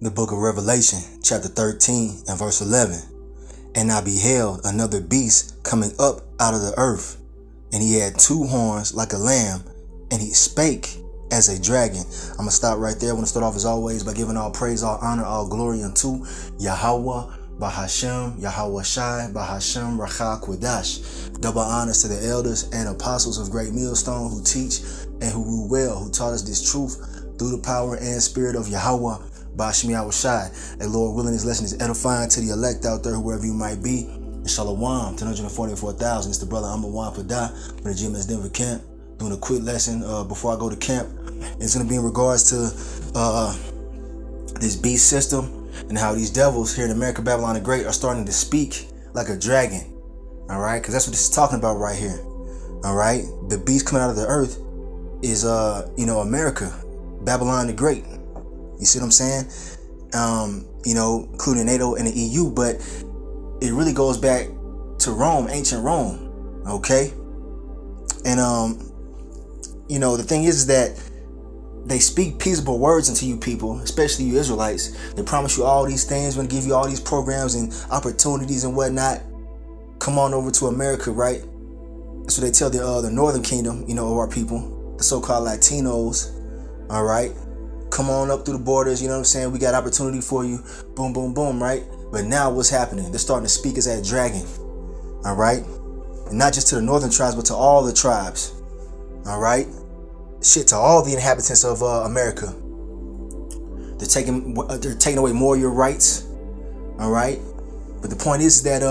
The book of Revelation, chapter 13 and verse 11. And I beheld another beast coming up out of the earth, and he had two horns like a lamb, and he spake as a dragon. I'm going to stop right there. I want to start off as always by giving all praise, all honor, all glory unto Yahweh, Bahashem, Yahweh Shai, Bahashem, Racha Kwadash. Double honors to the elders and apostles of Great Millstone who teach and who rule well, who taught us this truth through the power and spirit of Yahweh. Bashmi Awashai. And Lord willing, this lesson is edifying to the elect out there, whoever you might be. And Shalom to 144,000. It's the brother Amawan Padah from the GMS Denver camp, doing a quick lesson before I go to camp. It's going to be in regards to this beast system and how these devils here in America, Babylon the Great, are starting to speak like a dragon. All right, because that's what this is talking about right here. All right, the beast coming out of the earth is America, Babylon the Great. You see what I'm saying? Including NATO and the EU, but it really goes back to Rome, ancient Rome. Okay. And, the thing is that they speak peaceable words into you people, especially you Israelites. They promise you all these things, going to give you all these programs and opportunities and whatnot. Come on over to America, right? That's what they tell the Northern Kingdom, of our people, the so-called Latinos. All right. Come on up through the borders, you know what I'm saying? We got opportunity for you. Boom, boom, boom, right? But now what's happening? They're starting to speak as that dragon. All right? And not just to the northern tribes, but to all the tribes. All right? Shit, to all the inhabitants of America. They're taking away more of your rights. All right? But the point is that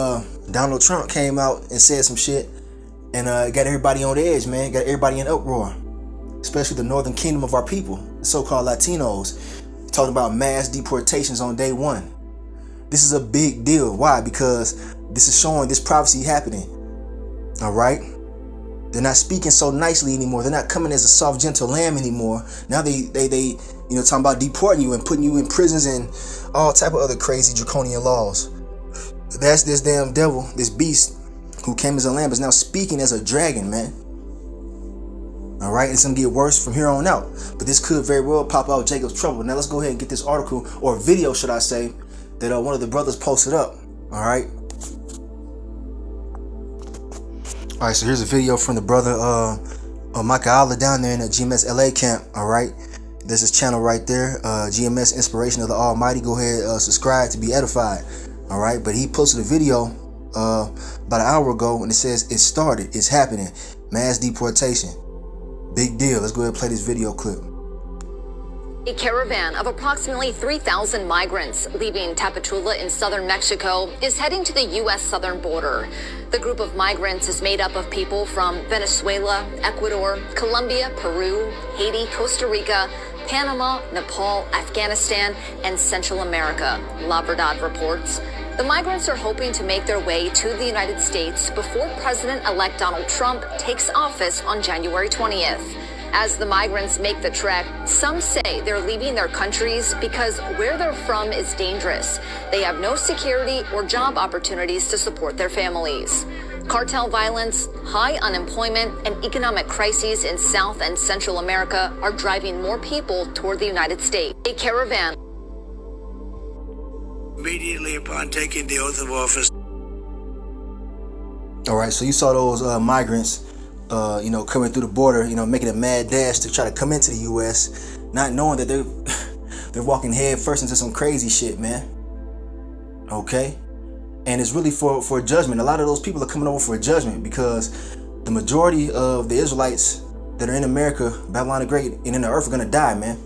Donald Trump came out and said some shit and got everybody on the edge, man. Got everybody in uproar. Especially the northern kingdom of our people, the so-called Latinos, talking about mass deportations on day one. This is a big deal. Why? Because this is showing this prophecy happening. All right? They're not speaking so nicely anymore. They're not coming as a soft, gentle lamb anymore. Now they talking about deporting you and putting you in prisons and all type of other crazy draconian laws. That's this damn devil, this beast who came as a lamb is now speaking as a dragon, man. All right, it's going to get worse from here on out. But this could very well pop out Jacob's trouble. Now let's go ahead and get this article, or video, should I say, that one of the brothers posted up. All right. All right, so here's a video from the brother Micah Allah down there in the GMS LA camp. All right. There's his channel right there, GMS Inspiration of the Almighty. Go ahead, subscribe to be edified. All right. But he posted a video about an hour ago, and it says it started. It's happening. Mass deportation. Big deal. Let's go ahead and play this video clip. A caravan of approximately 3,000 migrants leaving Tapachula in southern Mexico is heading to the U.S. southern border. The group of migrants is made up of people from Venezuela, Ecuador, Colombia, Peru, Haiti, Costa Rica, Panama, Nepal, Afghanistan, and Central America, La Verdad reports. The migrants are hoping to make their way to the United States before President-elect Donald Trump takes office on January 20th. As the migrants make the trek, some say they're leaving their countries because where they're from is dangerous. They have no security or job opportunities to support their families. Cartel violence, high unemployment, and economic crises in South and Central America are driving more people toward the United States. A caravan immediately upon taking the oath of office. All right, so you saw those migrants, coming through the border, making a mad dash to try to come into the U.S., not knowing that they're walking head first into some crazy shit, man. Okay, and it's really for judgment. A lot of those people are coming over for a judgment because the majority of the Israelites that are in America, Babylon the Great, and in the earth are gonna die, man.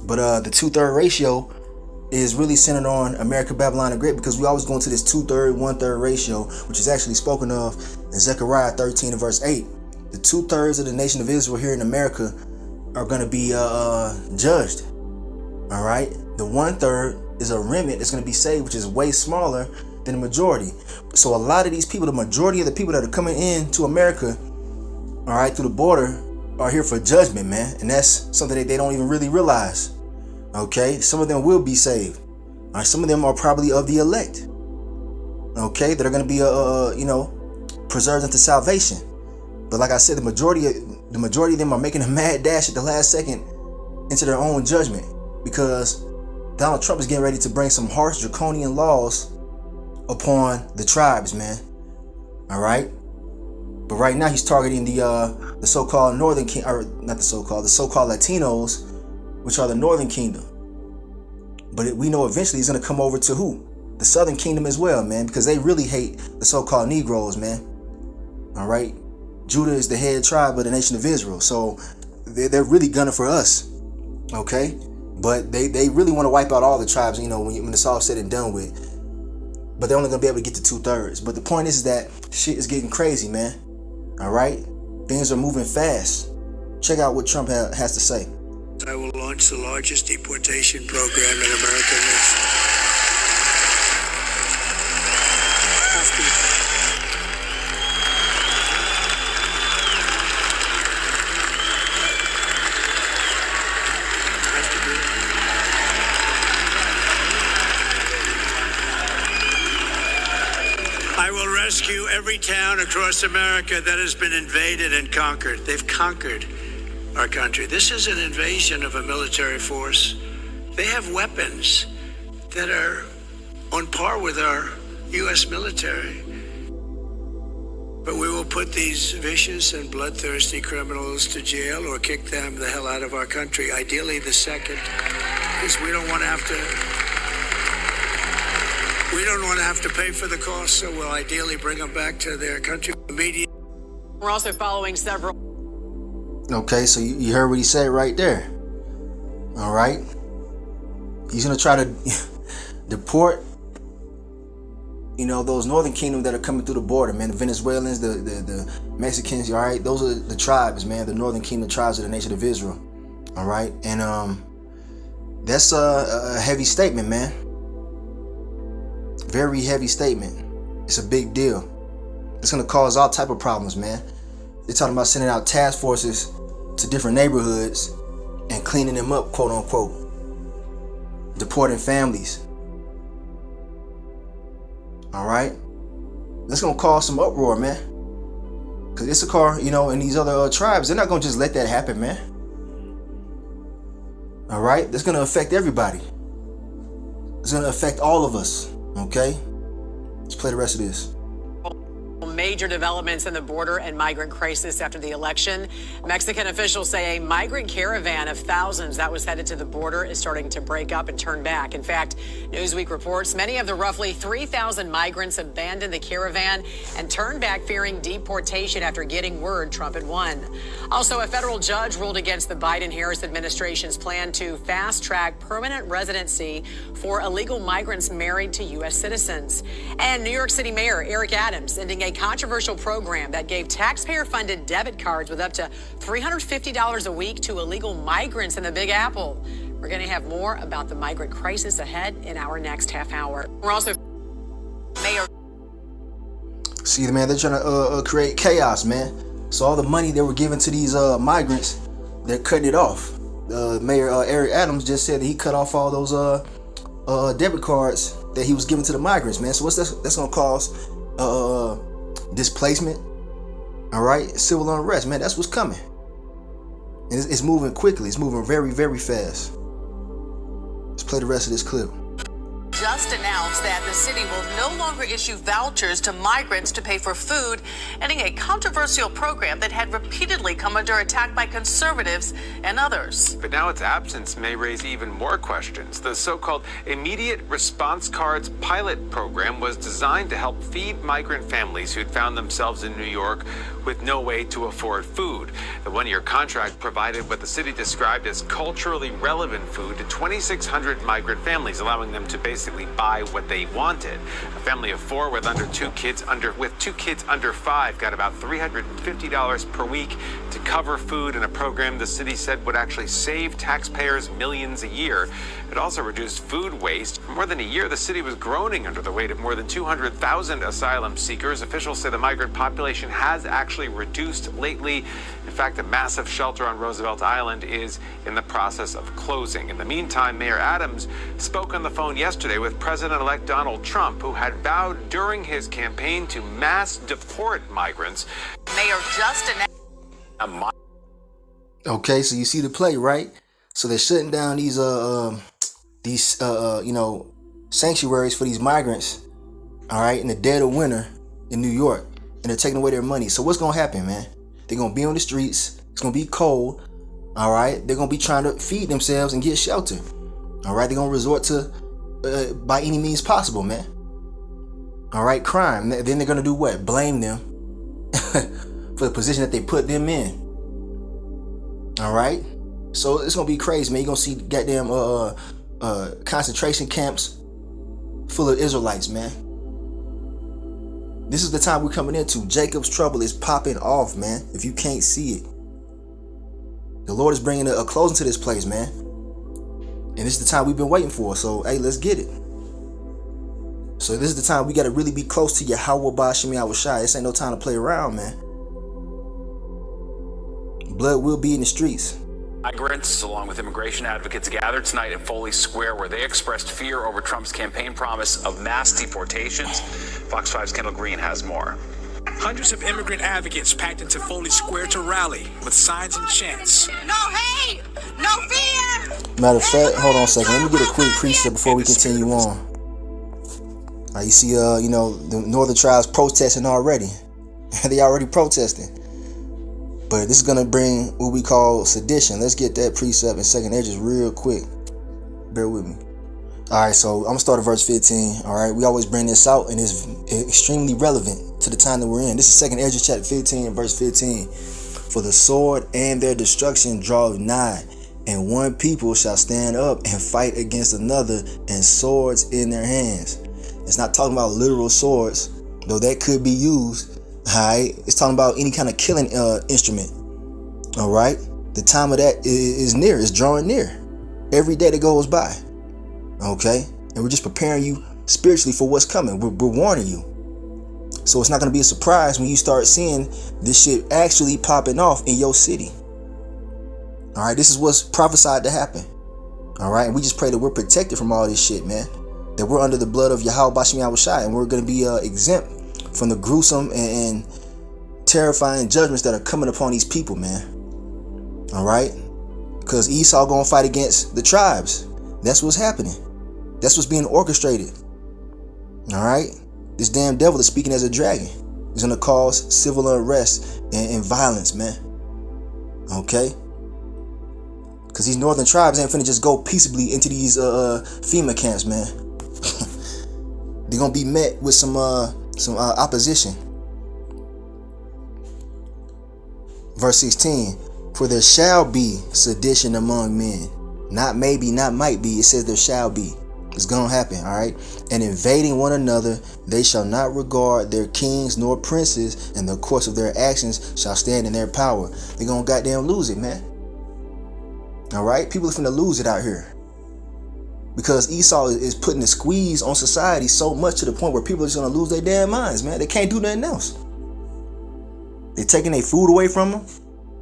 But the 2/3 ratio is really centered on America, Babylon the Great, because we always go into this 2/3, 1/3 ratio, which is actually spoken of in Zechariah 13 and verse 8. The 2/3 of the nation of Israel here in America are going to be judged. All right. The 1/3 is a remnant that's going to be saved, which is way smaller than the majority. So a lot of these people, the majority of the people that are coming into America, all right, through the border, are here for judgment, man. And that's something that they don't even really realize. Okay, some of them will be saved. All right, some of them are probably of the elect. Okay, that are going to be preserved into salvation. But like I said, the majority of them are making a mad dash at the last second into their own judgment, because Donald Trump is getting ready to bring some harsh draconian laws upon the tribes, man. All right. But right now he's targeting the so-called Northern Kingdom, or not the so-called Latinos, which are the Northern Kingdom. But we know eventually he's going to come over to who? The Southern Kingdom as well, man, because they really hate the so-called Negroes, man. All right. Judah is the head tribe of the nation of Israel. So they're really gunning for us. Okay. But they really want to wipe out all the tribes, you know, when it's all said and done with. But they're only going to be able to get to 2/3. But the point is that shit is getting crazy, man. All right. Things are moving fast. Check out what Trump has to say. I will launch the largest deportation program in American history. I will rescue every town across America that has been invaded and conquered. They've conquered our country. This is an invasion of a military force. They have weapons that are on par with our U.S. military. But we will put these vicious and bloodthirsty criminals to jail or kick them the hell out of our country. Ideally, the second, because we don't want to have to pay for the cost, so we'll ideally bring them back to their country immediately. We're also following several. Okay, so you heard what he said right there. All right. He's going to try to deport, you know, those Northern Kingdom that are coming through the border, man. The Venezuelans, the Mexicans, all right? Those are the tribes, man. The Northern Kingdom tribes of the nation of Israel. All right. And that's a heavy statement, man. Very heavy statement. It's a big deal. It's going to cause all type of problems, man. They're talking about sending out task forces to different neighborhoods and cleaning them up, quote unquote. Deporting families. All right. That's going to cause some uproar, man. Because Issachar, you know, and these other tribes, they're not going to just let that happen, man. All right. That's going to affect everybody. It's going to affect all of us. Okay. Let's play the rest of this. Major developments in the border and migrant crisis after the election. Mexican officials say a migrant caravan of thousands that was headed to the border is starting to break up and turn back. In fact, Newsweek reports many of the roughly 3,000 migrants abandoned the caravan and turned back fearing deportation after getting word Trump had won. Also, a federal judge ruled against the Biden-Harris administration's plan to fast-track permanent residency for illegal migrants married to U.S. citizens. And New York City Mayor Eric Adams ending a controversial program that gave taxpayer-funded debit cards with up to $350 a week to illegal migrants in the Big Apple. We're going to have more about the migrant crisis ahead in our next half hour. We're also Mayor. See, man, they're trying to create chaos, man. So all the money they were giving to these migrants, they're cutting it off. Mayor Eric Adams just said that he cut off all those debit cards that he was giving to the migrants, man. So what's that's going to cause displacement, all right, civil unrest, man. That's what's coming, and it's moving quickly. It's moving very, very fast. Let's play the rest of this clip. Just announced that the city will no longer issue vouchers to migrants to pay for food, ending a controversial program that had repeatedly come under attack by conservatives and others. But now its absence may raise even more questions. The so-called Immediate Response Cards pilot program was designed to help feed migrant families who'd found themselves in New York with no way to afford food. The one-year contract provided what the city described as culturally relevant food to 2,600 migrant families, allowing them to basically buy what they wanted. A family of four with two kids under 5 got about $350 per week to cover food in a program the city said would actually save taxpayers millions a year. It also reduced food waste. For more than a year, the city was groaning under the weight of more than 200,000 asylum seekers. Officials say the migrant population has actually reduced lately. In fact, a massive shelter on Roosevelt Island is in the process of closing. In the meantime, Mayor Adams spoke on the phone yesterday with President-elect Donald Trump, who had vowed during his campaign to mass deport migrants. Mayor Justin. Okay, so you see the play, right? So they're shutting down these these sanctuaries for these migrants, all right, in the dead of winter in New York, and they're taking away their money. So what's gonna happen, man? They're gonna be on the streets. It's gonna be cold, all right. They're gonna be trying to feed themselves and get shelter, all right. They're gonna resort to by any means possible, man. All right, crime. Then they're gonna do what? Blame them for the position that they put them in. All right. So it's gonna be crazy, man. You're gonna see goddamn concentration camps full of Israelites, man. This is the time we're coming into. Jacob's trouble is popping off, man. If you can't see it, the Lord is bringing a closing to this place, man. And this is the time we've been waiting for. So, hey, let's get it. So this is the time we got to really be close to Yahweh Bashim Yahushai. This ain't no time to play around, man. Blood will be in the streets. Migrants, along with immigration advocates, gathered tonight at Foley Square, where they expressed fear over Trump's campaign promise of mass deportations. Fox 5's Kendall Green has more. Hundreds of immigrant advocates packed into Foley Square to rally with signs and chants. No hate, no fear. Matter of fact, hold on a second. Let me get a quick precept before we continue on. You see, the northern tribes protesting already. They already protesting. But this is going to bring what we call sedition. Let's get that precept in second edges real quick. Bear with me. All right, so I'm going to start at verse 15. All right, we always bring this out, and it's extremely relevant to the time that we're in. This is second Edges chapter 15 and verse 15. For the sword and their destruction draweth nigh, and one people shall stand up and fight against another, and swords in their hands. It's not talking about literal swords, though that could be used. Alright, it's talking about any kind of killing instrument. Alright, the time of that is near, it's drawing near. Every day that goes by. Okay, and we're just preparing you spiritually for what's coming. We're warning you. So it's not going to be a surprise when you start seeing this shit actually popping off in your city. Alright, this is what's prophesied to happen. Alright, and we just pray that we're protected from all this shit, man. That we're under the blood of Yahweh Bashim Yahushai, and we're going to be exempt from the gruesome and terrifying judgments that are coming upon these people, man. All right, because Esau gonna fight against the tribes. That's what's happening. That's what's being orchestrated. All right, this damn devil is speaking as a dragon. He's gonna cause civil unrest and violence, man. Okay, because these northern tribes ain't finna just go peaceably into these FEMA camps, man. They're gonna be met with some opposition. Verse 16, for there shall be sedition among men. Not maybe, not might be. It says there shall be. It's gonna happen, all right? And invading one another, they shall not regard their kings nor princes, and the course of their actions shall stand in their power. They're gonna goddamn lose it, man. All right? People are finna lose it out here. Because Esau is putting the squeeze on society so much to the point where people are just going to lose their damn minds, man. They can't do nothing else. They're taking their food away from them.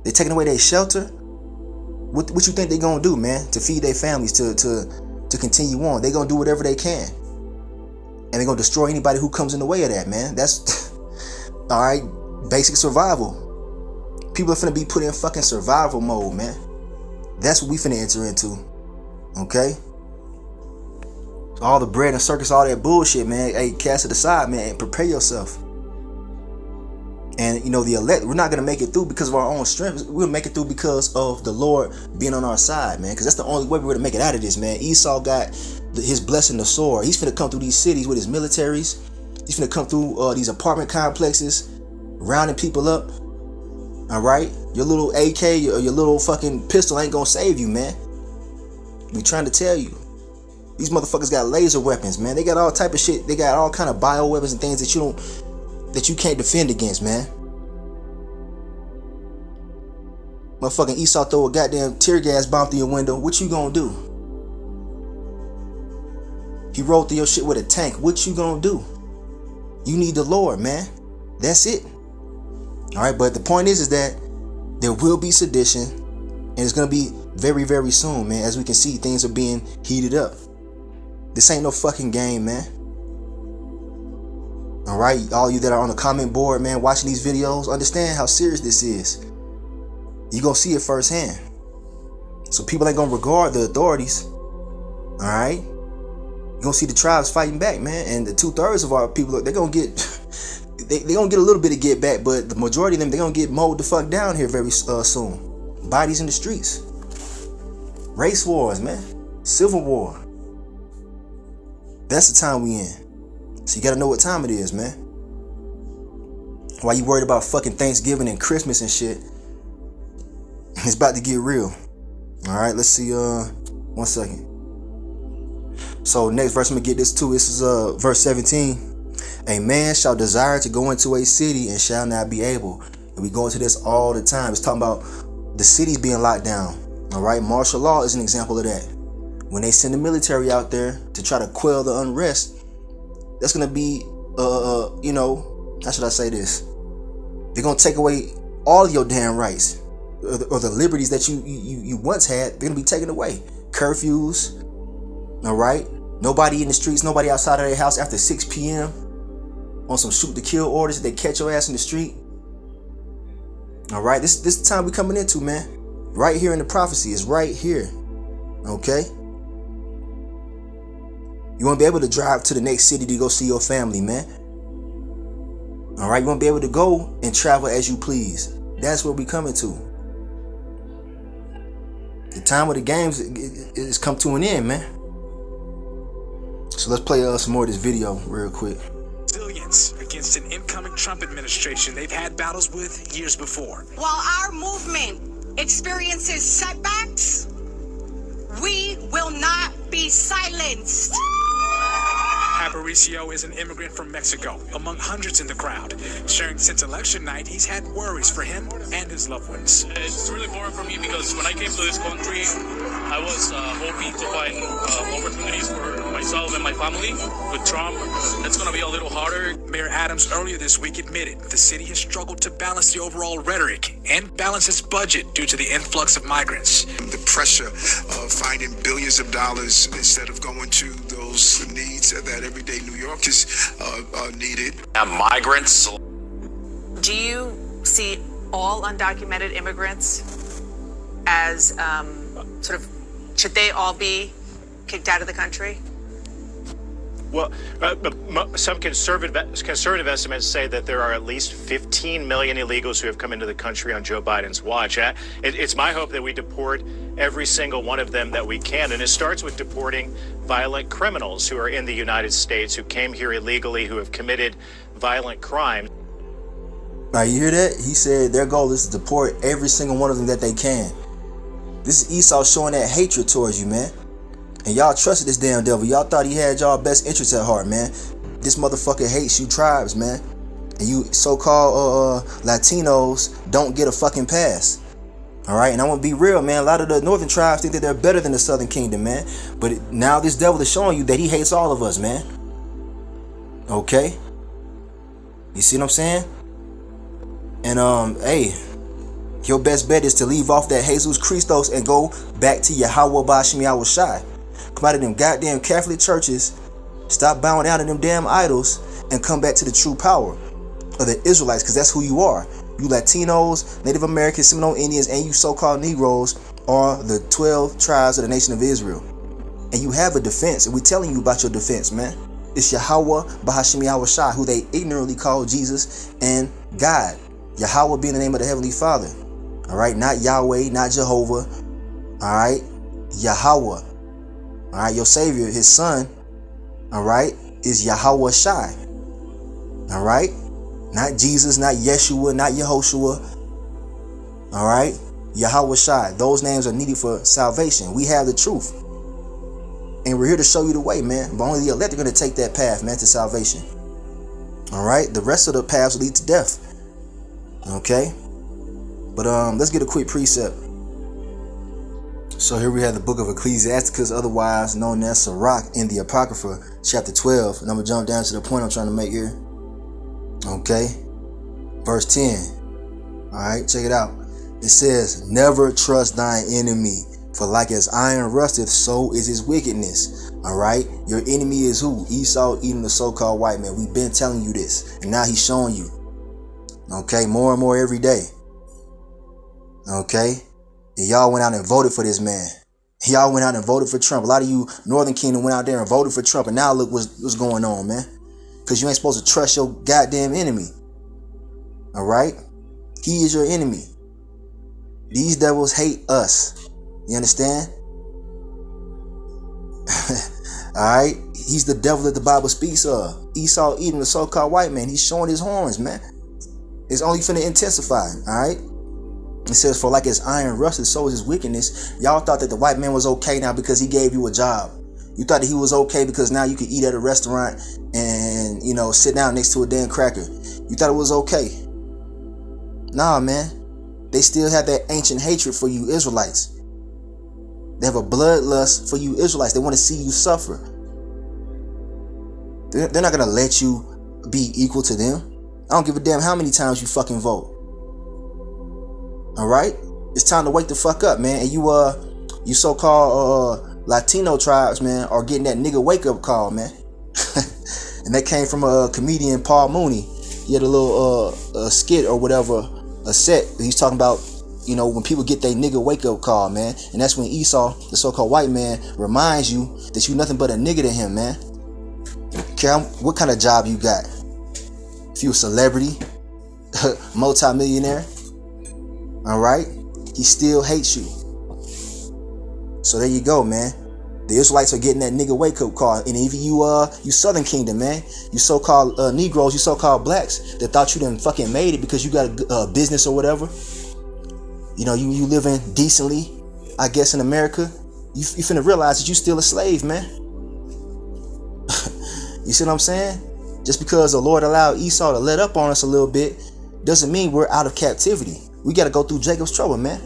They're taking away their shelter. What you think they're going to do, man, to feed their families, to continue on? They're going to do whatever they can. And they're going to destroy anybody who comes in the way of that, man. That's, all right, basic survival. People are finna be put in fucking survival mode, man. That's what we finna enter into. Okay? All the bread and circus, all that bullshit, man. Hey, cast it aside, man, and prepare yourself. And the elect, we're not gonna make it through because of our own strength. We'll make it through because of the Lord being on our side, man. Because that's the only way we're gonna make it out of this, man. Esau got his blessing, the sword. He's finna come through these cities with his militaries. He's finna come through these apartment complexes, rounding people up. All right, your little AK or your little fucking pistol ain't gonna save you, man. We trying to tell you. These motherfuckers got laser weapons, man. They got all type of shit. They got all kind of bio weapons and things that you can't defend against, man. Motherfucking Esau throw a goddamn tear gas bomb through your window. What you gonna do? He rolled through your shit with a tank. What you gonna do? You need the Lord, man. That's it. All right, but the point is that there will be sedition, and it's gonna be very, very soon, man. As we can see, things are being heated up. This ain't no fucking game, man. All right, all you that are on the comment board, man, watching these videos, understand how serious this is. You're gonna see it firsthand. So people ain't gonna regard the authorities. All right, you're gonna see the tribes fighting back, man, and the 2/3 of our people, they're gonna get they gonna get a little bit of get back, but the majority of them, they're gonna get mowed the fuck down here very soon. Bodies in the streets, race wars, man, civil war. That's the time we in. So you gotta know what time it is, man. Why you worried about fucking Thanksgiving and Christmas and shit? It's about to get real. All right, let's see. 1 second. So next verse, I'm gonna get this too. This is verse 17. A man shall desire to go into a city and shall not be able. And we go into this all the time. It's talking about the cities being locked down. All right, martial law is an example of that. When they send the military out there to try to quell the unrest, that's gonna be, you know, how should I say this? They're gonna take away all of your damn rights, or the liberties that you once had. They're gonna be taken away. Curfews, all right. Nobody in the streets, nobody outside of their house after 6 p.m. on some shoot to kill orders. They catch your ass in the street. All right, this is the time we coming into, man. Right here in the prophecy is right here. Okay. You won't be able to drive to the next city to go see your family, man. All right, you won't be able to go and travel as you please. That's what we coming to. The time of the games is come to an end, man. So let's play some more of this video real quick. Resilience against an incoming Trump administration they've had battles with years before. While our movement experiences setbacks, we will not be silenced. Aparicio is an immigrant from Mexico, among hundreds in the crowd. Sharing since election night, he's had worries for him and his loved ones. It's really important for me because when I came to this country, I was hoping to find opportunities for myself and my family. With Trump, it's going to be a little harder. Mayor Adams earlier this week admitted the city has struggled to balance the overall rhetoric and balance its budget due to the influx of migrants. The pressure of finding billions of dollars instead of going to those needs that everyday New Yorkers needed. Migrants. Do you see all undocumented immigrants as should they all be kicked out of the country? Well, some conservative estimates say that there are at least 15 million illegals who have come into the country on Joe Biden's watch. It's my hope that we deport every single one of them that we can. And it starts with deporting violent criminals who are in the United States, who came here illegally, who have committed violent crimes. Now, you hear that? He said their goal is to deport every single one of them that they can. This is Esau showing that hatred towards you, man. And y'all trusted this damn devil. Y'all thought he had y'all best interests at heart, man. This motherfucker hates you tribes, man. And you so-called Latinos don't get a fucking pass. All right, and I'm gonna be real, man. A lot of the northern tribes think that they're better than the southern kingdom, man. But now this devil is showing you that he hates all of us, man. Okay? You see what I'm saying? And hey, your best bet is to leave off that Jesus Christos and go back to Yahweh Ba'Shem Yahweh Shai. Come out of them goddamn Catholic churches, stop bowing down to them damn idols, and come back to the true power of the Israelites, because that's who you are. You Latinos, Native Americans, Seminole Indians, and you so-called Negroes are the 12 tribes of the nation of Israel. And you have a defense, and we're telling you about your defense, man. It's Yahweh Ba'Shem Yahweh Shai, who they ignorantly call Jesus and God. Yahweh being the name of the Heavenly Father. All right, not Yahweh, not Jehovah. All right, Yahweh. All right, your Savior, his son, all right, is Yahweh Shai. All right, not Jesus, not Yeshua, not Yehoshua. All right, Yahweh Shai. Those names are needed for salvation. We have the truth, and we're here to show you the way, man. But only the elect are going to take that path, man, to salvation. All right, the rest of the paths lead to death. Okay, but let's get a quick precept. So here we have the book of Ecclesiasticus, otherwise known as Sirach, in the Apocrypha, chapter 12. And I'm going to jump down to the point I'm trying to make here. Okay. Verse 10. All right, check it out. It says, never trust thine enemy, for like as iron rusteth, so is his wickedness. All right. Your enemy is who? Esau, Edom, the so-called white man. We've been telling you this, and now he's showing you. Okay. More and more every day. Okay. And y'all went out and voted for this man. Y'all went out and voted for Trump. A lot of you Northern Kingdom went out there and voted for Trump, and now look what's going on, man. Because you ain't supposed to trust your goddamn enemy. All right? He is your enemy. These devils hate us. You understand? All right? He's the devil that the Bible speaks of. Esau, Edom, the so-called white man. He's showing his horns, man. It's only finna intensify. All right? It says, for like his iron rusted, so is his wickedness. Y'all thought that the white man was okay now because he gave you a job. You thought that he was okay because now you could eat at a restaurant and, you know, sit down next to a damn cracker. You thought it was okay. Nah, man. They still have that ancient hatred for you Israelites. They have a bloodlust for you Israelites. They want to see you suffer. They're not going to let you be equal to them. I don't give a damn how many times you fucking vote. All right? It's time to wake the fuck up, man. And you so-called Latino tribes, man, are getting that nigga wake-up call, man. And that came from a comedian, Paul Mooney. He had a little skit or whatever, a set. He's talking about, you know, when people get their nigga wake-up call, man. And that's when Esau, the so-called white man, reminds you that you nothing but a nigga to him, man. Care what kind of job you got. If you a celebrity, multi-millionaire, all right, he still hates you. So there you go, man. The Israelites are getting that nigga wake-up call. And even you Southern Kingdom, man, you so-called Negroes, you so-called blacks that thought you done fucking made it because you got a business or whatever. You know, you living decently, I guess, in America. You finna realize that you still a slave, man. You see what I'm saying? Just because the Lord allowed Esau to let up on us a little bit doesn't mean we're out of captivity. We got to go through Jacob's trouble, man.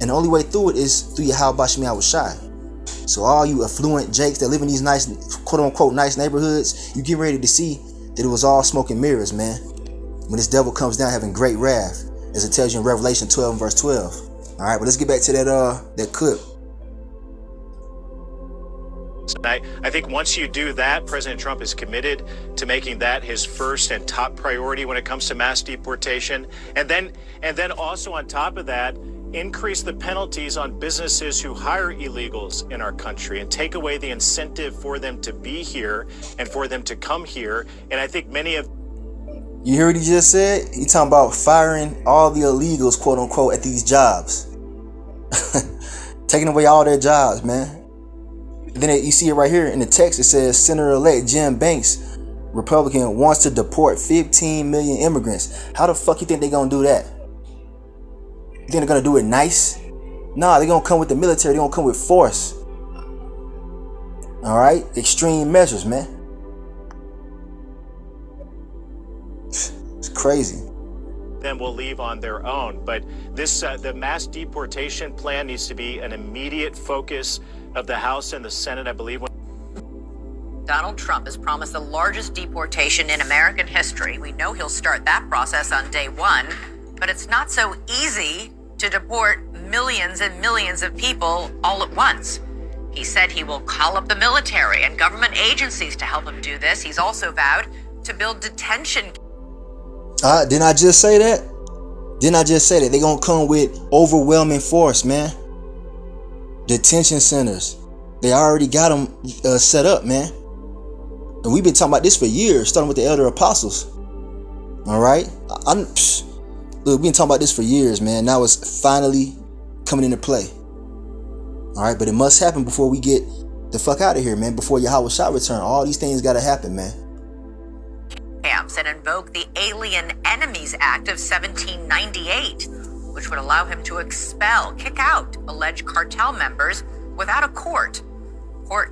And the only way through it is through Yahweh Shemi Awashai. So all you affluent Jakes that live in these nice, quote-unquote, nice neighborhoods, you get ready to see that it was all smoke and mirrors, man. When this devil comes down having great wrath, as it tells you in Revelation 12 and verse 12. All right, but let's get back to that clip. I think once you do that, President Trump is committed to making that his first and top priority when it comes to mass deportation. And then also on top of that, increase the penalties on businesses who hire illegals in our country and take away the incentive for them to be here and for them to come here. And I think many of... You hear what he just said? He talking about firing all the illegals, quote unquote, at these jobs. Taking away all their jobs, man. Then you see it right here in the text. It says Senator-elect Jim Banks, Republican, wants to deport 15 million immigrants. How the fuck you think they're gonna do that? You think they're gonna do it nice? Nah, they're gonna come with the military. They're gonna come with force. All right, extreme measures, man. It's crazy. Them will leave on their own, but this the mass deportation plan needs to be an immediate focus of the House and the Senate, I believe. Donald Trump has promised the largest deportation in American history. We know he'll start that process on day one, but it's not so easy to deport millions and millions of people all at once. He said he will call up the military and government agencies to help him do this. He's also vowed to build detention. Didn't I just say that? Didn't I just say that? They're going to come with overwhelming force, man. Detention centers. They already got them set up, man. And we've been talking about this for years, starting with the elder apostles. All right? Look, we've been talking about this for years, man. Now it's finally coming into play. All right? But it must happen before we get the fuck out of here, man. Before Yahweh shall return. All these things got to happen, man. Camps and invoke the Alien Enemies Act of 1798, which would allow him to expel, kick out alleged cartel members without a court.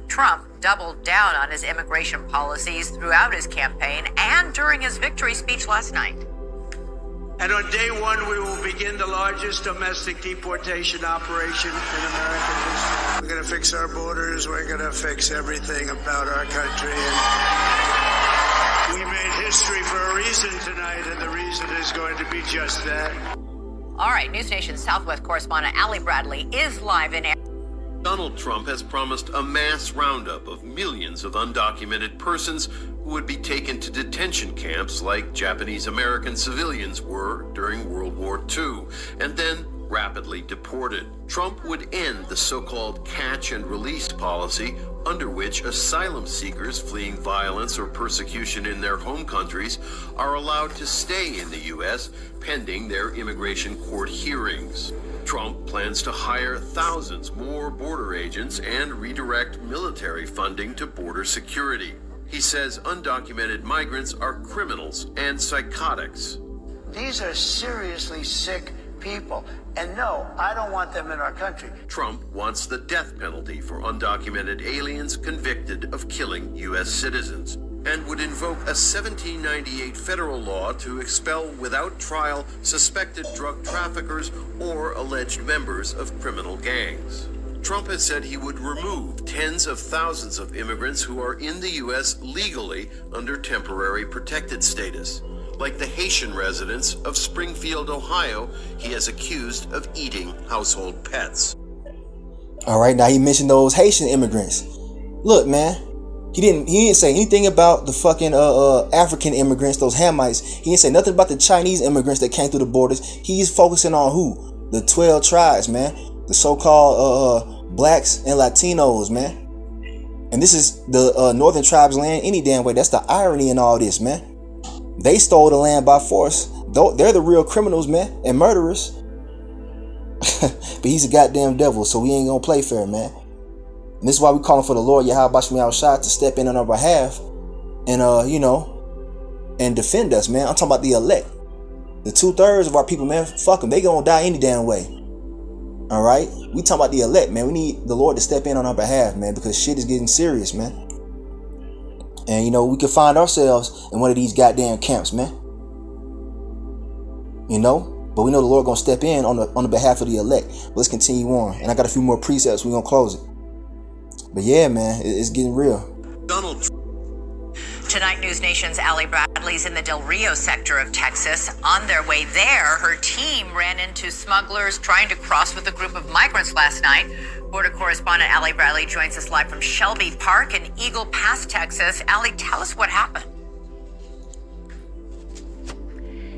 Trump doubled down on his immigration policies throughout his campaign and during his victory speech last night. And on day one, we will begin the largest domestic deportation operation in American history. We're going to fix our borders. We're going to fix everything about our country. And we made history for a reason tonight, and the reason is going to be just that. All right, News Nation Southwest correspondent Allie Bradley is live in air. Donald Trump has promised a mass roundup of millions of undocumented persons who would be taken to detention camps like Japanese American civilians were during World War II, and then rapidly deported. Trump would end the so-called catch and release policy, under which asylum seekers fleeing violence or persecution in their home countries are allowed to stay in the U.S. pending their immigration court hearings. Trump plans to hire thousands more border agents and redirect military funding to border security. He says undocumented migrants are criminals and psychotics. These are seriously sick people. And no, I don't want them in our country. Trump wants the death penalty for undocumented aliens convicted of killing U.S. citizens, and would invoke a 1798 federal law to expel without trial suspected drug traffickers or alleged members of criminal gangs. Trump has said he would remove tens of thousands of immigrants who are in the U.S. legally under temporary protected status, like the Haitian residents of Springfield, Ohio, he has accused of eating household pets. All right, now he mentioned those Haitian immigrants. Look, man, he didn't say anything about the fucking African immigrants, those Hamites. He didn't say nothing about the Chinese immigrants that came through the borders. He's focusing on who? The 12 tribes, man. The so-called blacks and Latinos, man. And this is the northern tribes' land any damn way. That's the irony in all this, man. They stole the land by force. They're the real criminals, man, and murderers. But he's a goddamn devil, so we ain't gonna play fair, man. And this is why we calling for the Lord Yahweh Shai Shai to step in on our behalf and and defend us, man. I'm talking about the elect. The 2/3 of our people, man, fuck them. They gonna die any damn way. All right? We talking about the elect, man. We need the Lord to step in on our behalf, man, because shit is getting serious, man. And, we could find ourselves in one of these goddamn camps, man. But we know the Lord going to step in on the behalf of the elect. But let's continue on. And I got a few more precepts. We're going to close it. But yeah, man, it's getting real. Donald Trump. Tonight, News Nation's Allie Bradley's in the Del Rio sector of Texas. On their way there, her team ran into smugglers trying to cross with a group of migrants last night. Border correspondent Allie Bradley joins us live from Shelby Park in Eagle Pass, Texas. Allie, tell us what happened.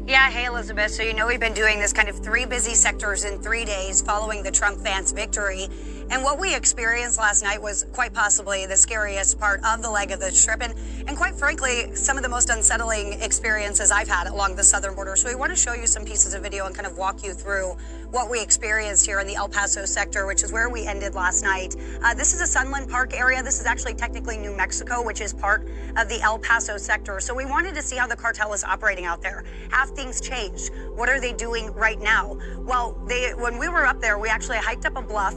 Yeah, hey, Elizabeth. So we've been doing this kind of 3 busy sectors in 3 days following the Trump fans' victory. And what we experienced last night was quite possibly the scariest part of the leg of the trip. And quite frankly, some of the most unsettling experiences I've had along the southern border. So we want to show you some pieces of video and kind of walk you through what we experienced here in the El Paso sector, which is where we ended last night. This is a Sunland Park area. This is actually technically New Mexico, which is part of the El Paso sector. So we wanted to see how the cartel is operating out there. Have things changed? What are they doing right now? Well, when we were up there, we actually hiked up a bluff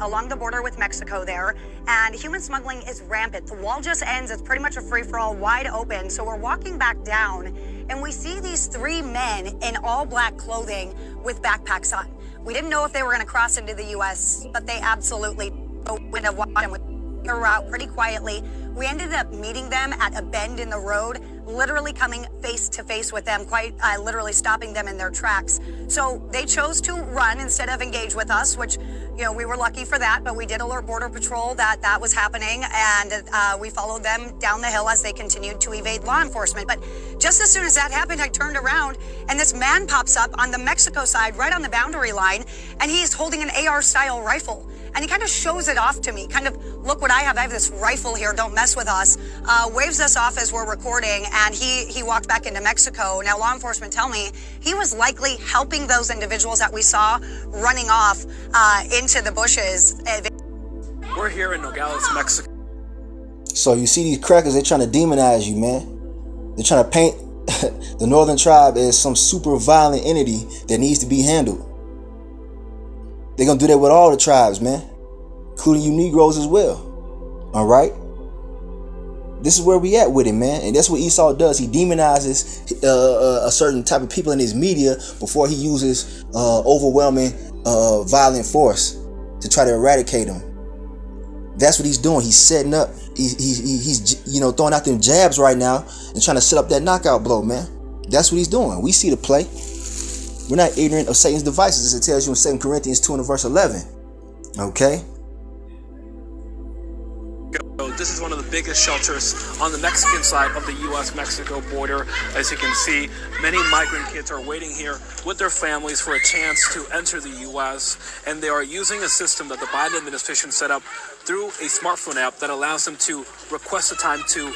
along the border with Mexico there, and human smuggling is rampant. The wall just ends. It's pretty much a free-for-all, wide open. So we're walking back down, and we see these 3 men in all black clothing with backpacks on. We didn't know if they were going to cross into the U.S., but they absolutely went and walked their route pretty quietly. We ended up meeting them at a bend in the road, literally coming face to face with them, quite literally stopping them in their tracks. So they chose to run instead of engage with us, which, we were lucky for that, but we did alert Border Patrol that was happening, and we followed them down the hill as they continued to evade law enforcement. But just as soon as that happened, I turned around, and this man pops up on the Mexico side, right on the boundary line, and he's holding an AR-style rifle. And he kind of shows it off to me, kind of, look what I have this rifle here, don't mess with us, waves us off as we're recording, and he walked back into Mexico. Now, law enforcement tell me he was likely helping those individuals that we saw running off into the bushes. We're here in Nogales, Mexico. So you see these crackers, they're trying to demonize you, man. They're trying to paint the Northern Tribe as some super violent entity that needs to be handled. They're going to do that with all the tribes, man, including you Negroes as well. All right? This is where we at with it, man. And that's what Esau does. He demonizes a certain type of people in his media before he uses overwhelming violent force to try to eradicate them. That's what he's doing. He's setting up. He's throwing out them jabs right now and trying to set up that knockout blow, man. That's what he's doing. We see the play. We're not ignorant of Satan's devices, as it tells you in 2 Corinthians 2 and verse 11. Okay? So this is one of the biggest shelters on the Mexican side of the U.S.-Mexico border. As you can see, many migrant kids are waiting here with their families for a chance to enter the U.S., and they are using a system that the Biden administration set up through a smartphone app that allows them to request a time to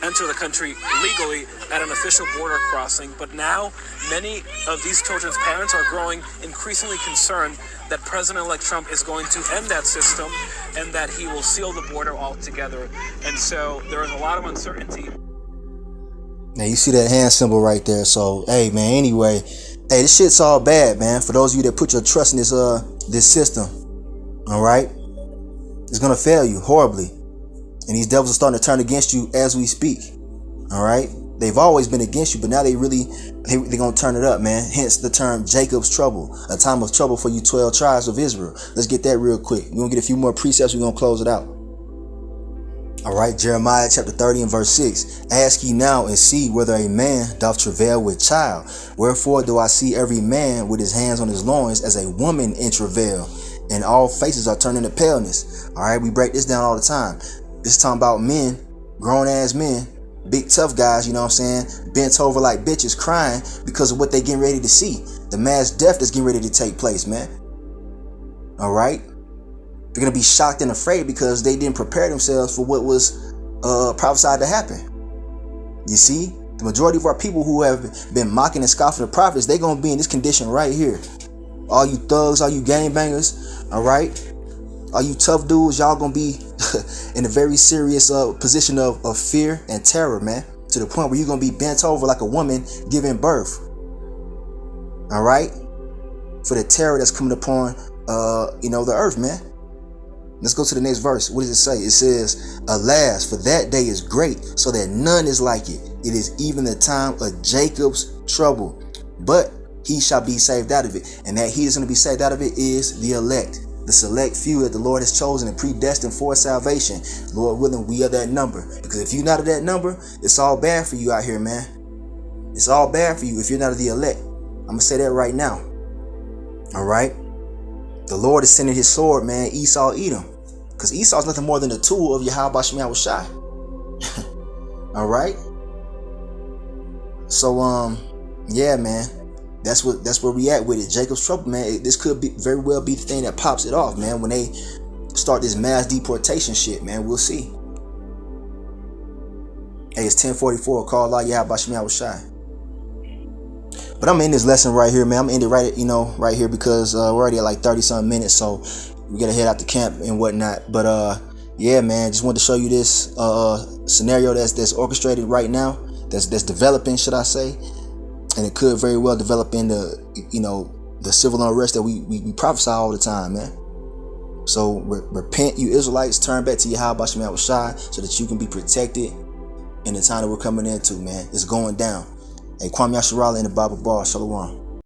enter the country legally at an official border crossing. But now, many of these children's parents are growing increasingly concerned that President-elect Trump is going to end that system and that he will seal the border altogether. And so there is a lot of uncertainty. Now you see that hand symbol right there. So, hey man, anyway, hey, this shit's all bad, man. For those of you that put your trust in this system, all right, it's gonna fail you horribly. And these devils are starting to turn against you as we speak. All right. They've always been against you, but now they're gonna turn it up, man. Hence the term Jacob's trouble, a time of trouble for you 12 tribes of Israel. Let's get that real quick. We're gonna get a few more precepts. We're gonna close it out. All right, Jeremiah chapter 30 and verse 6. Ask ye now and see whether a man doth travail with child. Wherefore do I see every man with his hands on his loins as a woman in travail, and all faces are turning to paleness. All right, we break this down all the time. This is talking about men, grown ass men, big tough guys, you know what I'm saying, bent over like bitches crying because of what they getting ready to see. The mass death that's getting ready to take place, man. All right. They're going to be shocked and afraid because they didn't prepare themselves for what was prophesied to happen. You see, the majority of our people who have been mocking and scoffing the prophets, they're going to be in this condition right here. All you thugs, all you gangbangers, all right, all you tough dudes, y'all going to be in a very serious position of fear and terror, man, to the point where you're going to be bent over like a woman giving birth. All right, for the terror that's coming upon the earth, man. Let's go to the next verse. What does it say? It says, alas, for that day is great, so that none is like it. It is even the time of Jacob's trouble, but he shall be saved out of it. And that he is going to be saved out of it is the elect, the select few that the Lord has chosen and predestined for salvation. Lord willing, we are that number. Because if you're not of that number, it's all bad for you out here, man. It's all bad for you if you're not of the elect. I'm going to say that right now. All right. The Lord is sending his sword, man. Esau eat him. Because Esau is nothing more than a tool of Yahweh Shemiyah Shai. All right. So, yeah, man. That's where we at with it. Jacob's trouble, man. This could be very well be the thing that pops it off, man. When they start this mass deportation shit, man. We'll see. Hey, it's 10:44. Call Allah Yahweh Shemiyah Shai. But I'm in this lesson right here, man. I'm in it right here because we're already at like 30-something minutes, so we gotta head out to camp and whatnot. But yeah, man, just wanted to show you this scenario that's orchestrated right now, that's developing, should I say, and it could very well develop into the civil unrest that we prophesy all the time, man. So repent, you Israelites, turn back to Yahweh Shemiyah Shai so that you can be protected in the time that we're coming into, man. It's going down. Hey, Kwame Yasharala in the Bible Bar. Shalom.